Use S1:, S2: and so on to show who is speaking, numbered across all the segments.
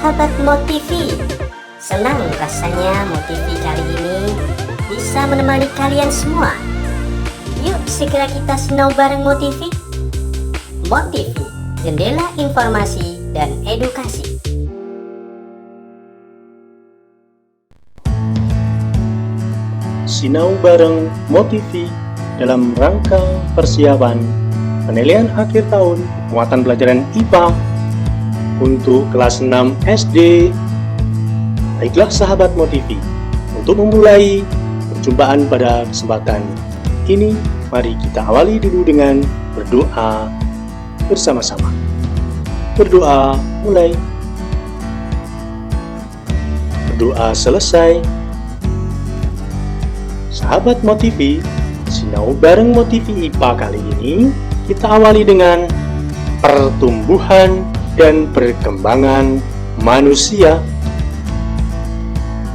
S1: sahabat Motivi. Senang rasanya Motivi kali ini bisa menemani kalian semua. Yuk segera kita sinau bareng Motivi. Motivi, jendela informasi dan edukasi.
S2: Sinau bareng Motivi dalam rangka persiapan penilaian akhir tahun muatan pelajaran IPA untuk kelas 6 SD. Baiklah sahabat Motivi, untuk memulai perjumpaan pada kesempatan ini, mari kita awali dulu dengan berdoa bersama-sama. Berdoa mulai. Berdoa selesai. Sahabat Motivi, sinau bareng Motivi IPA kali ini kita awali dengan pertumbuhan dan perkembangan manusia.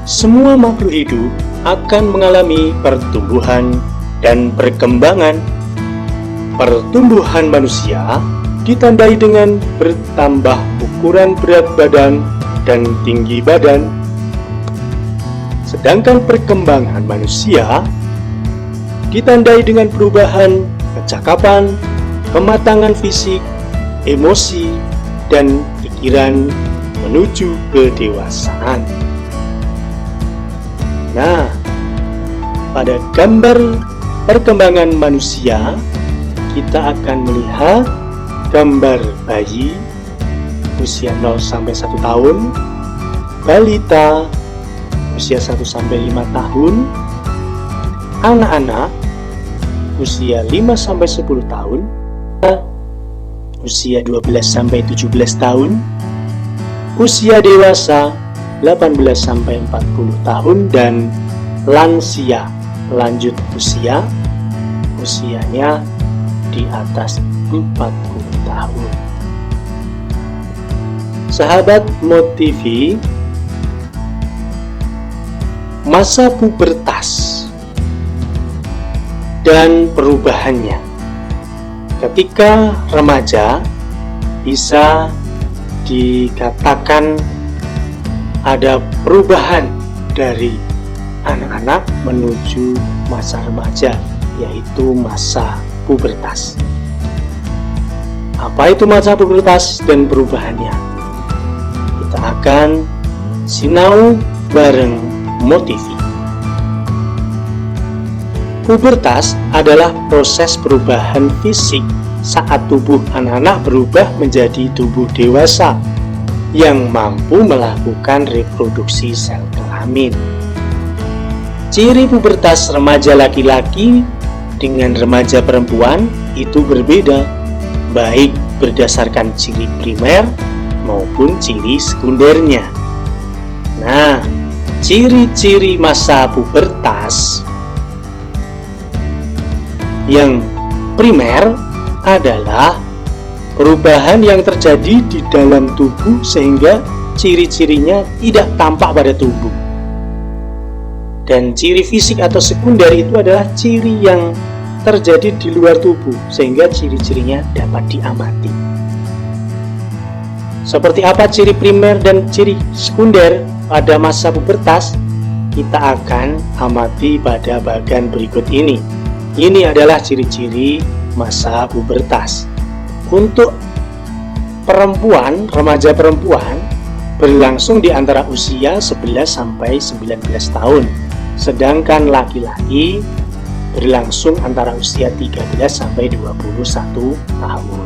S2: Semua makhluk hidup akan mengalami pertumbuhan dan perkembangan. Pertumbuhan manusia ditandai dengan bertambah ukuran berat badan dan tinggi badan. Sedangkan perkembangan manusia ditandai dengan perubahan kecakapan, kematangan fisik, emosi, dan pikiran menuju kedewasaan. Nah, pada gambar perkembangan manusia, kita akan melihat gambar bayi usia 0-1 tahun, balita usia 1-5 tahun, anak-anak usia 5-10 tahun, usia 12-17 tahun, usia dewasa 18-40 tahun, dan lansia lanjut usianya di atas 40 tahun. Sahabat Motivi, masa pubertas dan perubahannya. Ketika remaja, bisa dikatakan ada perubahan dari anak-anak menuju masa remaja, yaitu masa pubertas. Apa itu masa pubertas dan perubahannya? Kita akan sinau bareng Motivi. Pubertas adalah proses perubahan fisik saat tubuh anak-anak berubah menjadi tubuh dewasa yang mampu melakukan reproduksi sel kelamin. Ciri pubertas remaja laki-laki dengan remaja perempuan itu berbeda, baik berdasarkan ciri primer maupun ciri sekundernya. Nah, ciri-ciri masa pubertas yang primer adalah perubahan yang terjadi di dalam tubuh sehingga ciri-cirinya tidak tampak pada tubuh. Dan ciri fisik atau sekunder itu adalah ciri yang terjadi di luar tubuh sehingga ciri-cirinya dapat diamati. Seperti apa ciri primer dan ciri sekunder pada masa pubertas? Kita akan amati pada bagian berikut ini. Ini adalah ciri-ciri masa pubertas. Untuk perempuan, remaja perempuan berlangsung di antara usia 11-19 tahun. Sedangkan laki-laki berlangsung antara usia 13-21 tahun.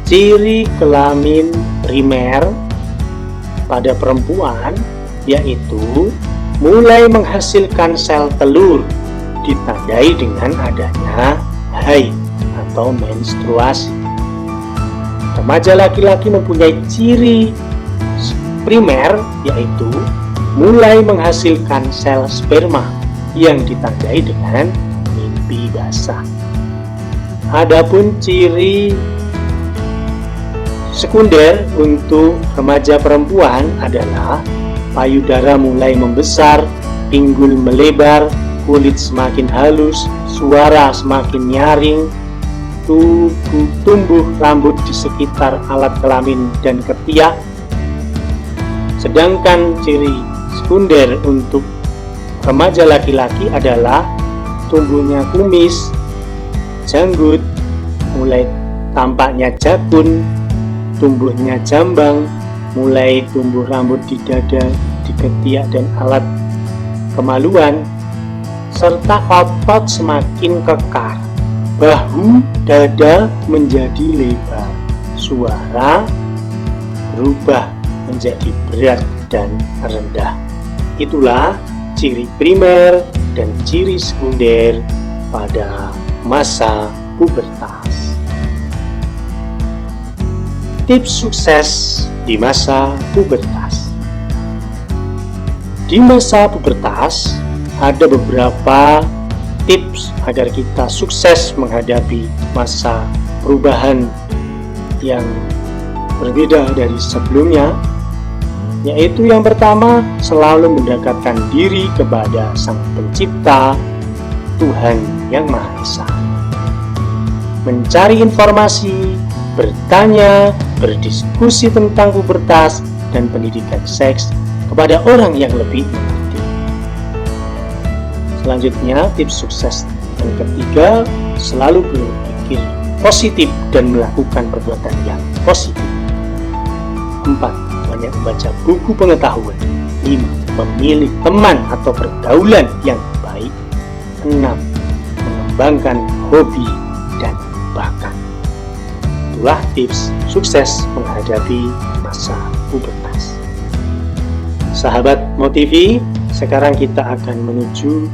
S2: Ciri kelamin primer pada perempuan yaitu mulai menghasilkan sel telur, ditandai dengan adanya haid atau menstruasi. Remaja laki-laki mempunyai ciri primer yaitu mulai menghasilkan sel sperma yang ditandai dengan mimpi basah. Adapun ciri sekunder untuk remaja perempuan adalah payudara mulai membesar, pinggul melebar, kulit semakin halus, suara semakin nyaring, tumbuh rambut di sekitar alat kelamin dan ketiak, Sedangkan ciri sekunder untuk remaja laki-laki adalah tumbuhnya kumis, janggut, mulai tampaknya jakun, tumbuhnya jambang, mulai tumbuh rambut di dada, di ketiak dan alat kemaluan, serta otot semakin kekar. Bahu dada menjadi lebar, suara berubah menjadi berat dan rendah. Itulah ciri primer dan ciri sekunder pada masa pubertas. Tips sukses di masa pubertas. Di masa pubertas ada beberapa tips agar kita sukses menghadapi masa perubahan yang berbeda dari sebelumnya, yaitu yang pertama, selalu mendekatkan diri kepada Sang Pencipta, Tuhan Yang Maha Esa. Mencari informasi, bertanya, berdiskusi tentang pubertas dan pendidikan seks kepada orang yang lebih mengerti. Selanjutnya, tips sukses yang ketiga, selalu berpikir positif dan melakukan perbuatan yang positif. 4. Banyak membaca buku pengetahuan. 5. Memilih teman atau pergaulan yang baik. 6. Mengembangkan hobi dan bakat. Itulah tips sukses menghadapi masa pubertas. Sahabat Motivi, sekarang kita akan menuju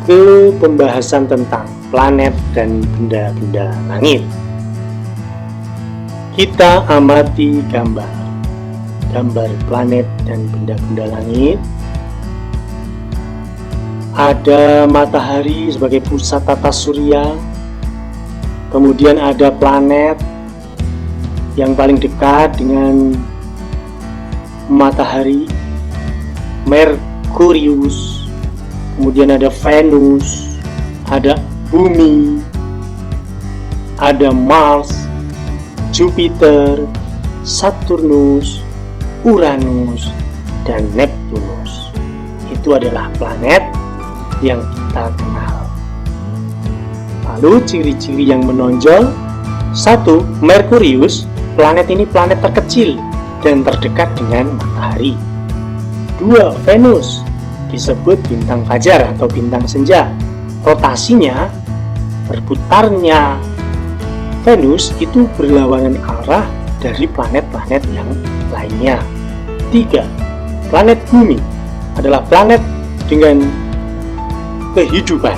S2: ke pembahasan tentang planet dan benda-benda langit. Kita amati gambar planet dan benda-benda langit. Ada matahari sebagai pusat tata surya, kemudian ada planet yang paling dekat dengan matahari, Merkurius. Kemudian ada Venus, ada Bumi, ada Mars, Jupiter, Saturnus, Uranus, dan Neptunus. Itu adalah planet yang kita kenal. Lalu ciri-ciri yang menonjol. 1. Merkurius. Planet ini planet terkecil dan terdekat dengan matahari. 2. Venus. Disebut bintang fajar atau bintang senja. Rotasinya, berputarnya Venus itu berlawanan arah dari planet-planet yang lainnya. 3. Planet Bumi adalah planet dengan kehidupan,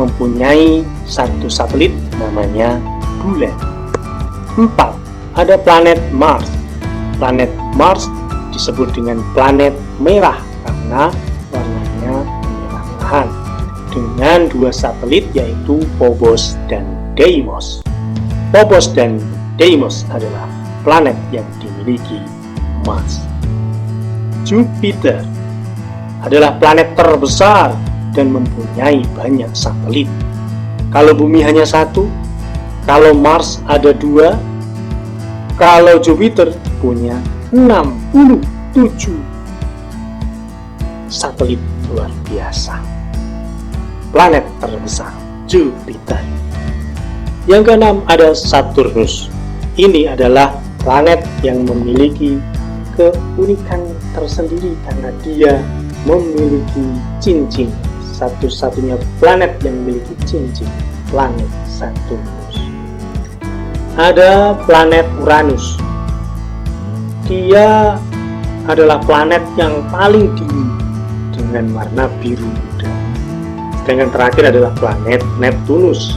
S2: mempunyai satu satelit namanya bulan. 4. Ada planet Mars. Planet Mars disebut dengan planet merah karena warnanya merah-merahan, dengan 2 satelit yaitu Phobos dan Deimos. Phobos dan Deimos adalah planet yang dimiliki Mars. Jupiter adalah planet terbesar dan mempunyai banyak satelit. Kalau Bumi hanya 1, kalau Mars ada 2, kalau Jupiter punya 67 satelit. Luar biasa. Planet terbesar Jupiter. Yang keenam ada Saturnus. Ini adalah planet yang memiliki keunikan tersendiri karena dia memiliki cincin. Satu-satunya planet yang memiliki cincin, planet Saturnus. Ada planet Uranus. Dia adalah planet yang paling dingin dengan warna biru muda. Sedangkan terakhir adalah planet Neptunus,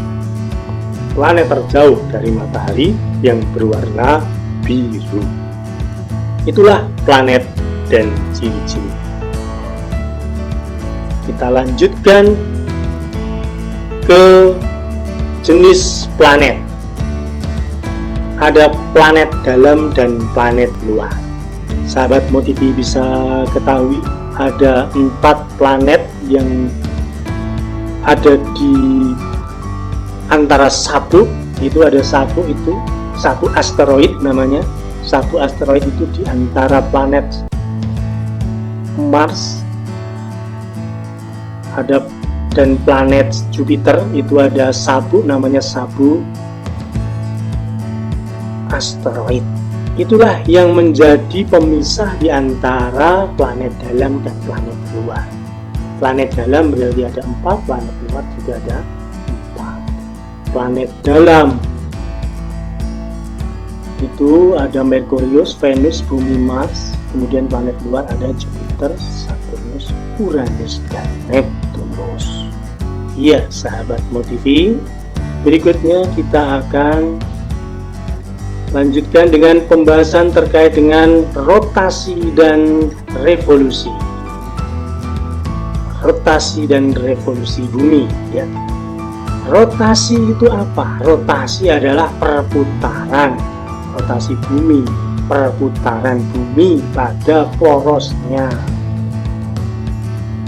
S2: planet terjauh dari matahari yang berwarna biru. Itulah planet dan ciri-ciri. Kita lanjutkan ke jenis planet. Ada planet dalam dan planet luar. Sahabat Motivi bisa ketahui ada 4 planet yang ada di antara satu asteroid namanya. Satu asteroid itu di antara planet Mars, dan planet Jupiter itu ada sabuk, namanya sabuk asteroid. Itulah yang menjadi pemisah di antara planet dalam dan planet luar. Planet dalam berarti ada 4, planet luar juga ada 4. Planet dalam itu ada Merkurius, Venus, Bumi, Mars. Kemudian planet luar ada Jupiter, Saturnus, Uranus, dan Neptunus. Iya, sahabat Motivi, berikutnya kita akan lanjutkan dengan pembahasan terkait dengan rotasi dan revolusi. Rotasi dan revolusi bumi, ya. Rotasi itu apa? Rotasi adalah perputaran. Rotasi bumi, perputaran bumi pada porosnya.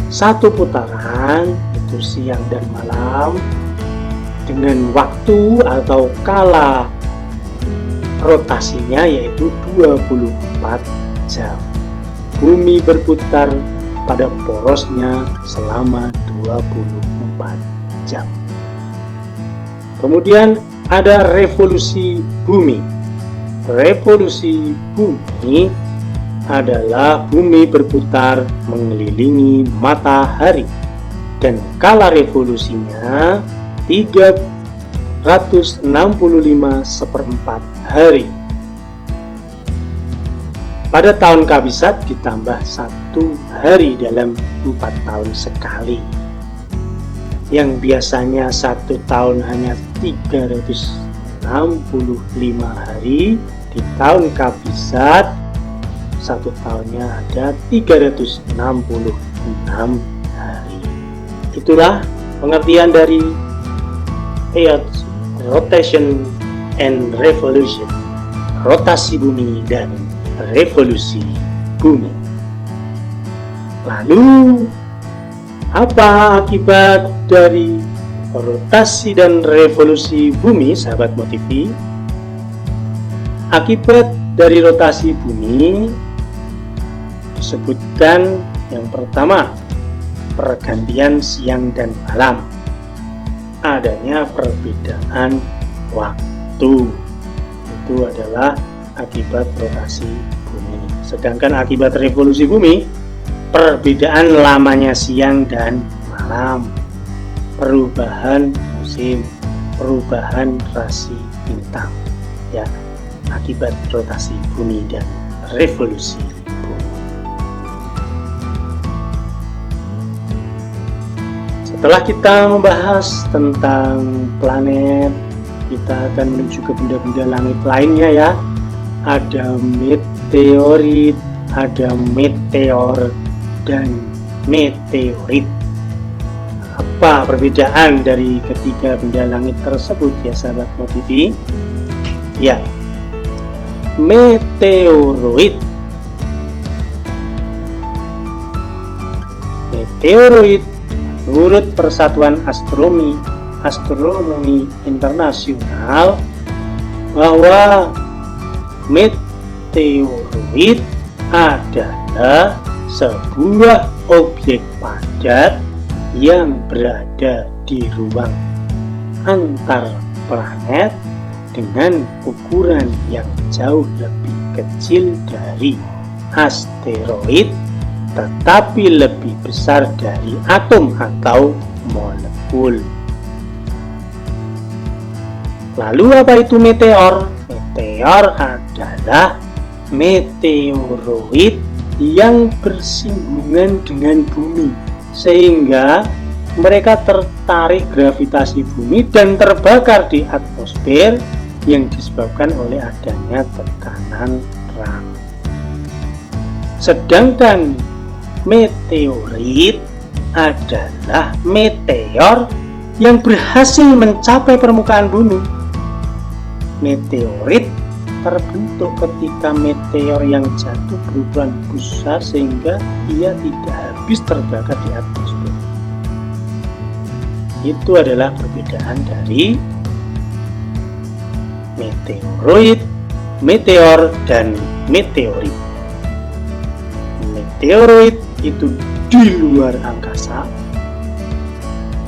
S2: Satu putaran itu siang dan malam dengan waktu atau kala rotasinya yaitu 24 jam. Bumi berputar pada porosnya selama 24 jam. Kemudian ada revolusi bumi. Revolusi bumi adalah bumi berputar mengelilingi matahari dan kala revolusinya 365 hari. Pada tahun kabisat ditambah 1 hari dalam 4 tahun sekali. Yang biasanya 1 tahun hanya 365 hari, di tahun kabisat 1 tahunnya ada 366 hari. Itulah pengertian dari Earth rotation and revolution, rotasi bumi dan revolusi bumi. Lalu apa akibat dari rotasi dan revolusi bumi, sahabat Motivi? Akibat dari rotasi bumi disebutkan yang pertama, pergantian siang dan malam. Adanya perbedaan waktu. Itu adalah akibat rotasi bumi. Sedangkan akibat revolusi bumi, perbedaan lamanya siang dan malam, perubahan musim, perubahan rasi bintang, ya, akibat rotasi bumi dan revolusi bumi. Setelah kita membahas tentang planet, kita akan menuju ke benda-benda langit lainnya, ya. Ada meteorit, ada meteor, dan meteorit. Apa perbedaan dari ketiga benda langit tersebut, ya sahabat Motivi? Ya, meteoroid menurut Persatuan Astronomi Internasional bahwa meteoroid adalah sebuah objek padat yang berada di ruang antar planet dengan ukuran yang jauh lebih kecil dari asteroid, tetapi lebih besar dari atom atau molekul. Lalu apa itu meteor? Meteor adalah meteoroid yang bersinggungan dengan bumi, sehingga mereka tertarik gravitasi bumi dan terbakar di atmosfer yang disebabkan oleh adanya tekanan terang. Sedangkan meteorit adalah meteor yang berhasil mencapai permukaan bumi. Meteorit terbentuk ketika meteor yang jatuh berukuran besar sehingga ia tidak habis terbakar di atmosfer. Itu adalah perbedaan dari meteoroid, meteor, dan meteorit. Meteoroid itu di luar angkasa.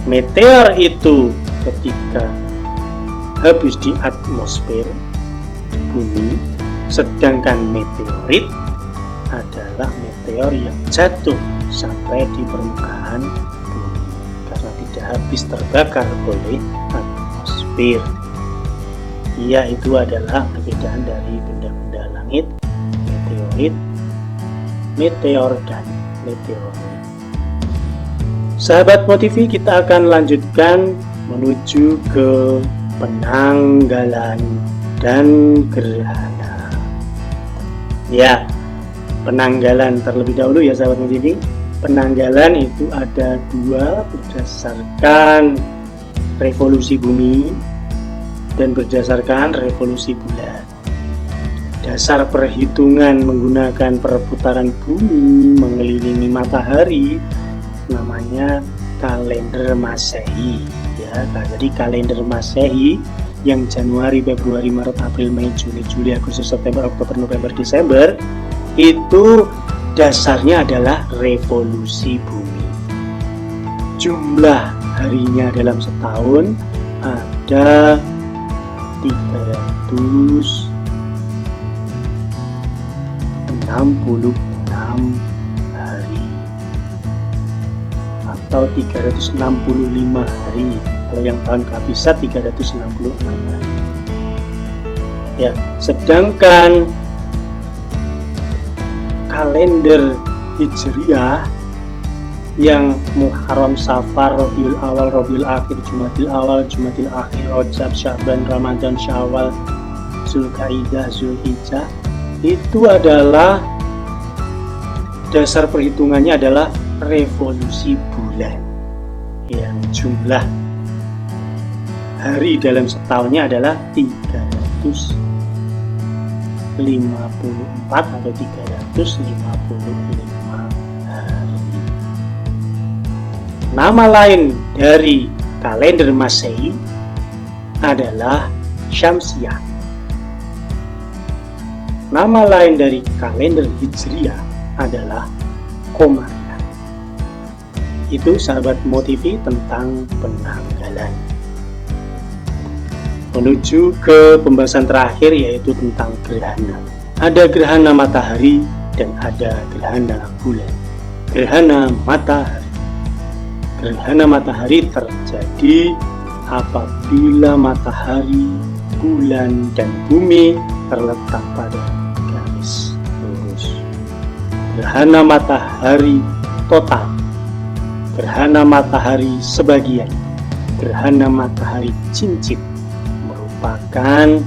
S2: Meteor itu ketika habis di atmosfer bumi, sedangkan meteorit adalah meteor yang jatuh sampai di permukaan bumi karena tidak habis terbakar oleh atmosfer. Iya, itu adalah perbedaan dari benda-benda langit, meteorit, meteor, dan meteoroid. Sahabat Motivi, kita akan lanjutkan menuju ke penanggalan dan gerhana. Ya, penanggalan terlebih dahulu ya sahabat Motivi. Penanggalan itu ada dua berdasarkan revolusi bumi dan berdasarkan revolusi bulan. Dasar perhitungan menggunakan perputaran bumi mengelilingi matahari namanya kalender Masehi ya. Jadi kalender Masehi yang Januari, Februari, Maret, April, Mei, Juni, Juli, Agustus, September, Oktober, November, Desember itu dasarnya adalah revolusi bumi. Jumlah harinya dalam setahun ada 366 hari atau 365 hari. Kalau yang tahun kehabisan 366 hari. Ya, sedangkan kalender Hijriah yang Muharram, Safar, Rabiul Awal, Rabiul Akhir, Jumadil Awal, Jumadil Akhir, Rajab, Sya'ban, Ramadan, Syawal, Zulkaidah, Zulhijjah, itu adalah dasar perhitungannya adalah revolusi bulan yang jumlah hari dalam setahunnya adalah 354 atau 355 hari. Nama lain dari kalender Masehi adalah Syamsiah. Nama lain dari kalender Hijriah adalah Komariah. Itu sahabat Motivi tentang penanggalan. Menuju ke pembahasan terakhir yaitu tentang gerhana. Ada gerhana matahari dan ada gerhana bulan. Gerhana matahari. Gerhana matahari terjadi apabila matahari, bulan, dan bumi terletak pada garis lurus. Gerhana matahari total, gerhana matahari sebagian, gerhana matahari cincin merupakan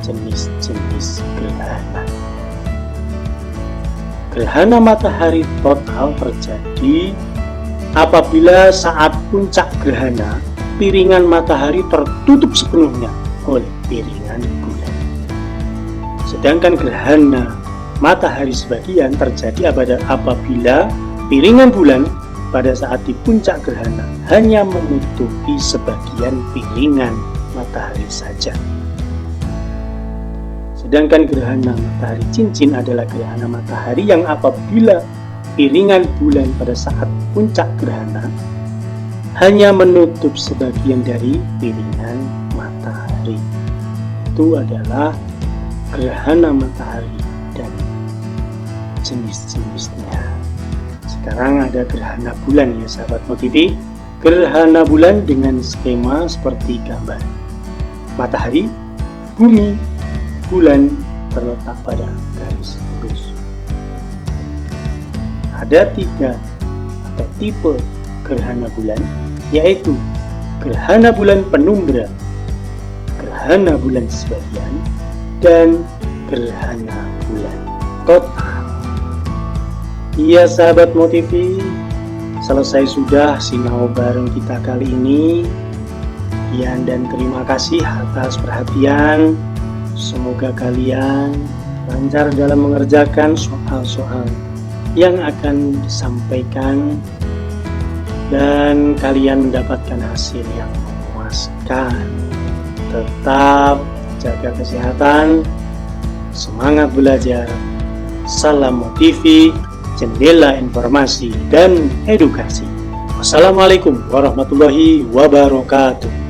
S2: jenis-jenis gerhana. Gerhana matahari total terjadi apabila saat puncak gerhana piringan matahari tertutup sepenuhnya oleh piringan bulan. Sedangkan gerhana matahari sebagian terjadi apabila piringan bulan pada saat di puncak gerhana hanya menutupi sebagian piringan matahari saja. Sedangkan gerhana matahari cincin adalah gerhana matahari yang apabila piringan bulan pada saat puncak gerhana hanya menutup sebagian dari piringan matahari. Itu adalah gerhana matahari dan jenis-jenisnya. Sekarang ada gerhana bulan ya sahabat Motivi. Gerhana bulan dengan skema seperti gambar. Matahari, bumi, bulan terletak pada garis lurus. Ada 3 atau tipe gerhana bulan, yaitu gerhana bulan penumbra, gerhana bulan sebagian, dan gerhana bulan total. Iya sahabat Motivi, selesai sudah sinau bareng kita kali ini. Sekian dan terima kasih atas perhatian. Semoga kalian lancar dalam mengerjakan soal-soal yang akan disampaikan dan kalian mendapatkan hasil yang memuaskan. Tetap jaga kesehatan, semangat belajar. Salam Motivi, jendela informasi dan edukasi. Wassalamualaikum warahmatullahi wabarakatuh.